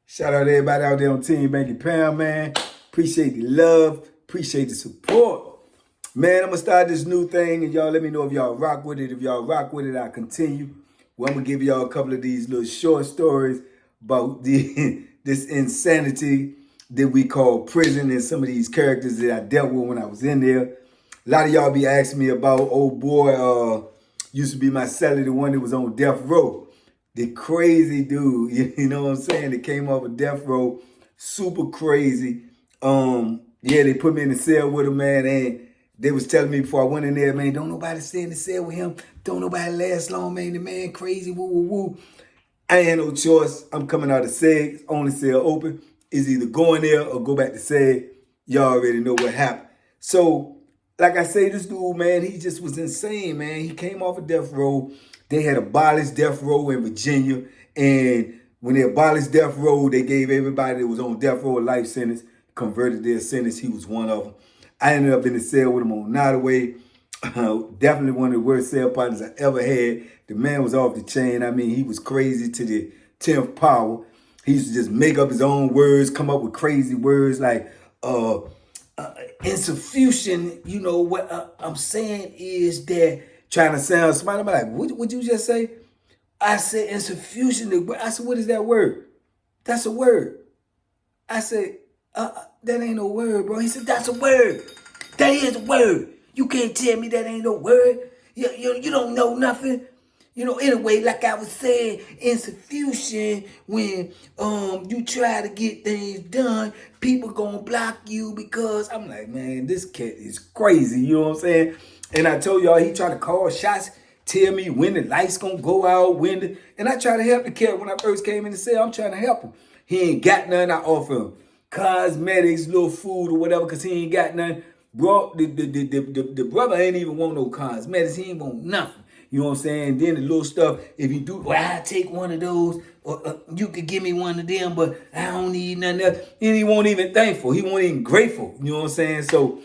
Shout out to everybody out there on Team Banky Pound, man. Appreciate the love. Appreciate the support. Man, I'm going to start this new thing, and y'all let me know if y'all rock with it. If y'all rock with it, I'll continue. Well, I'm going to give y'all a couple of these little short stories about this insanity that we call prison and some of these characters that I dealt with when I was in there. A lot of y'all be asking me about old boy, used to be my celly, the one that was on death row. The crazy dude, you know what I'm saying? That came off of death row, super crazy. Yeah, they put me in the cell with him, man, and they was telling me before I went in there, man, don't nobody stay in the cell with him. Don't nobody last long, man. The man crazy, woo, woo, woo. I ain't had no choice. I'm coming out of SEG, only cell open. It's either go in there or go back to SEG. Y'all already know what happened. So, like I say, this dude, man, he just was insane, man. He came off of death row. They had abolished death row in Virginia. And when they abolished death row, they gave everybody that was on death row a life sentence, converted their sentence. He was one of them. I ended up in the cell with him on Nottaway. Definitely one of the worst cell partners I ever had. The man was off the chain. I mean, he was crazy to the 10th power. He used to just make up his own words, come up with crazy words like insufficient. You know, what I'm saying is that trying to sound smart. I'm like, what would you just say? I said insufficient. I said, what is that word? That's a word. I said, that ain't no word, bro. He said, that's a word. That is a word. You can't tell me that ain't no word. You don't know nothing. You know, anyway, like I was saying, insufficient when you try to get things done, people gonna block you because I'm like, man, this cat is crazy. You know what I'm saying? And I told y'all he tried to call shots, tell me when the lights gonna go out, and I try to help the cat when I first came in the cell. I'm trying to help him. He ain't got none. I offer him cosmetics, little food or whatever, because he ain't got none. Bro, the brother ain't even want no cosmetics. He ain't want nothing. You know what I'm saying? Then the little stuff, if you do, well, I'll take one of those, or you could give me one of them, but I don't need nothing else. And he won't even thankful. He won't even grateful. You know what I'm saying? So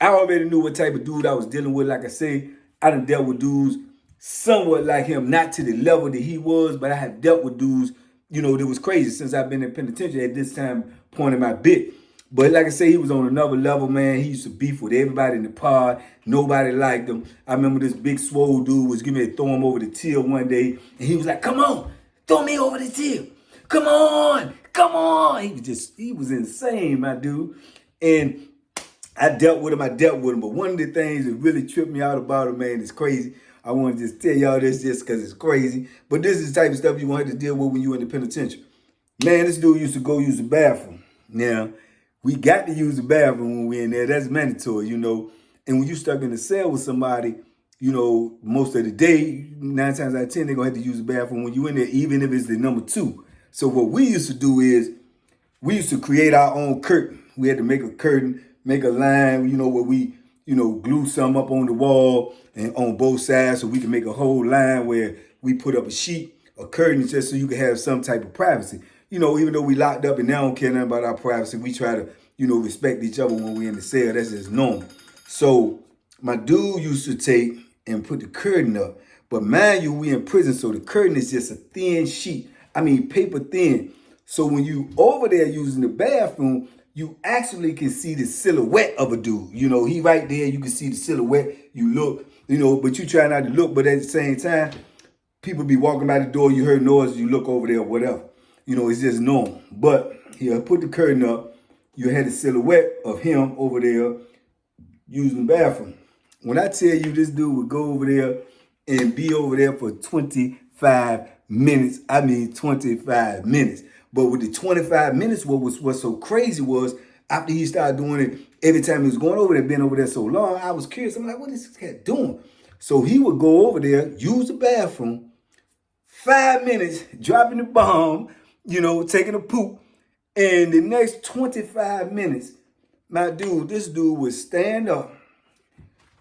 I already knew what type of dude I was dealing with. Like I say, I done dealt with dudes somewhat like him, not to the level that he was, but I have dealt with dudes, you know, that was crazy since I've been in penitentiary at this time point in my bit. But like I say, he was on another level, man. He used to beef with everybody in the pod. Nobody liked him. I remember this big swole dude was getting me to throw him over the till one day. And he was like, come on, throw me over the till. Come on, come on. He was insane, my dude. And I dealt with him. But one of the things that really tripped me out about him, man, is crazy. I want to just tell y'all this just because it's crazy. But this is the type of stuff you want to deal with when you're in the penitentiary. Man, this dude used to go use the bathroom. Now, we got to use the bathroom when we're in there. That's mandatory, you know. And when you stuck in the cell with somebody, you know, most of the day, 9 times out of 10, they're going to have to use the bathroom when you're in there, even if it's the number 2. So what we used to do is we used to create our own curtain. We had to make a curtain, make a line, you know, where we, you know, glue something up on the wall and on both sides so we can make a whole line where we put up a sheet, a curtain, just so you can have some type of privacy. You know, even though we locked up and they don't care nothing about our privacy, we try to, you know, respect each other when we're in the cell. That's just normal. So my dude used to take and put the curtain up. But mind you, we in prison, so the curtain is just a thin sheet. I mean, paper thin. So when you over there using the bathroom, you actually can see the silhouette of a dude. You know, he right there, you can see the silhouette. You look, you know, but you try not to look. But at the same time, people be walking by the door, you heard noise, you look over there, whatever. You know, it's just normal. But he'll put the curtain up. You had the silhouette of him over there using the bathroom. When I tell you this dude would go over there and be over there for 25 minutes, I mean 25 minutes. But with the 25 minutes, what's so crazy was after he started doing it, every time he was going over there, been over there so long, I was curious. I'm like, what is this cat doing? So he would go over there, use the bathroom, 5 minutes, dropping the bomb, you know, taking a poop. And the next 25 minutes, this dude would stand up,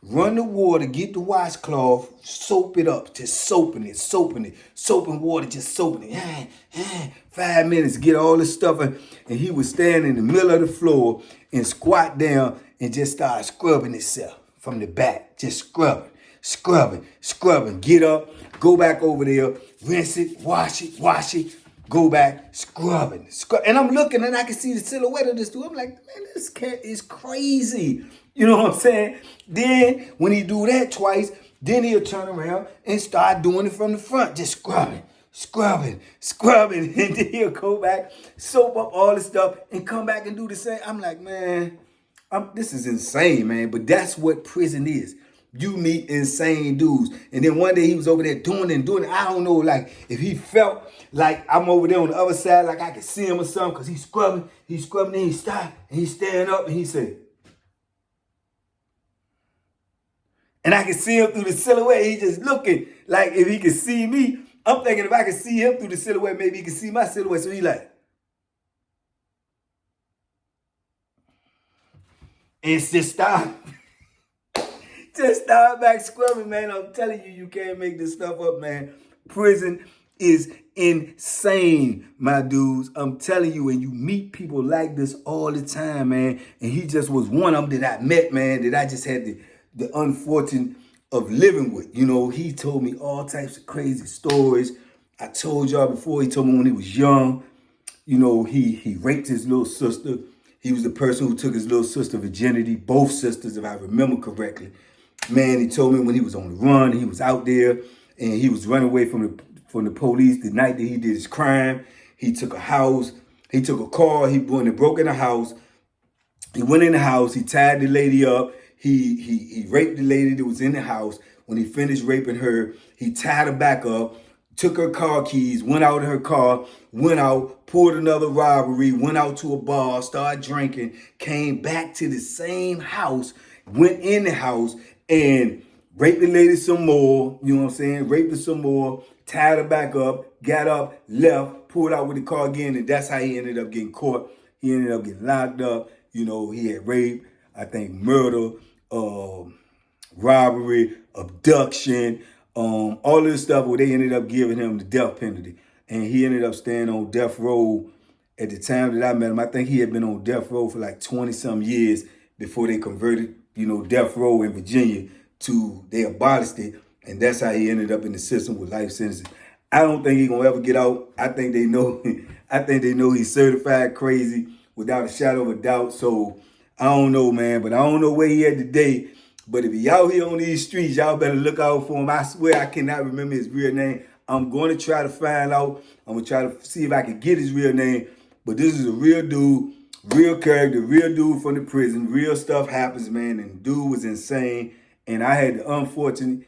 run the water, get the washcloth, soap it up, just soaping it, soaping water, just soaping it. 5 minutes, get all this stuff. And he would stand in the middle of the floor and squat down and just start scrubbing himself from the back, just scrubbing. Get up, go back over there, rinse it, wash it, go back, scrubbing. And I'm looking and I can see the silhouette of this dude. I'm like, man, this cat is crazy. You know what I'm saying? Then when he do that twice, then he'll turn around and start doing it from the front, just scrubbing, scrubbing, scrubbing. And then he'll go back, soap up all the stuff, and come back and do the same. I'm like, man, this is insane, man. But that's what prison is. You meet insane dudes. And then one day he was over there doing it. I don't know, like, if he felt like I'm over there on the other side, like I could see him or something, because he's scrubbing, then he stopped, and he's standing up, and he said, and I can see him through the silhouette. He just looking like if he could see me. I'm thinking if I could see him through the silhouette, maybe he could see my silhouette. So he like, and just stop. Just start back scrubbing, man. I'm telling you, you can't make this stuff up, man. Prison is insane, my dudes. I'm telling you, and you meet people like this all the time, man. And he just was one of them that I met, man, that I just had the unfortunate of living with. You know, he told me all types of crazy stories. I told y'all before, he told me when he was young, you know, he raped his little sister. He was the person who took his little sister virginity, both sisters, if I remember correctly. Man, he told me when he was on the run, he was out there and he was running away from the police the night that he did his crime. He took a house, he took a car, he went and broke in the house. He went in the house, he tied the lady up, he raped the lady that was in the house. When he finished raping her, he tied her back up, took her car keys, went out in her car, went out, pulled another robbery, went out to a bar, started drinking, came back to the same house, went in the house, and raped the lady some more, you know what I'm saying? Raped her some more, tied her back up, got up, left, pulled out with the car again, and that's how he ended up getting caught. He ended up getting locked up. You know, he had rape, I think murder, robbery, abduction, all this stuff where they ended up giving him the death penalty. And he ended up staying on death row at the time that I met him. I think he had been on death row for like 20-some years before they converted, you know, death row in Virginia they abolished it. And that's how he ended up in the system with life sentences. I don't think he's gonna ever get out. I think they know he's certified crazy without a shadow of a doubt. So I don't know, man, but I don't know where he at today. But if he out here on these streets, y'all better look out for him. I swear I cannot remember his real name. I'm going to try to find out. I'm going to try to see if I can get his real name. But this is a real dude, real character, real dude from the prison. Real stuff happens, man. And dude was insane. And I had the unfortunate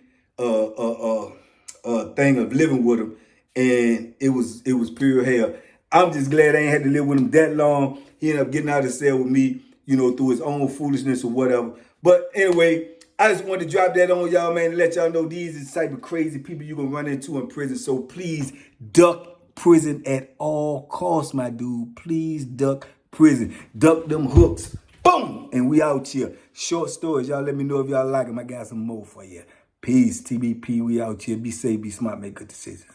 thing of living with him. And it was pure hell. I'm just glad I ain't had to live with him that long. He ended up getting out of the cell with me, you know, through his own foolishness or whatever. But anyway, I just wanted to drop that on y'all, man, to let y'all know these are the type of crazy people you're going to run into in prison. So please duck prison at all costs, my dude. Please duck prison. Duck them hooks. Boom! And we out here. Short stories. Y'all let me know if y'all like them. I got some more for you. Peace. TBP. We out here. Be safe. Be smart. Make good decisions.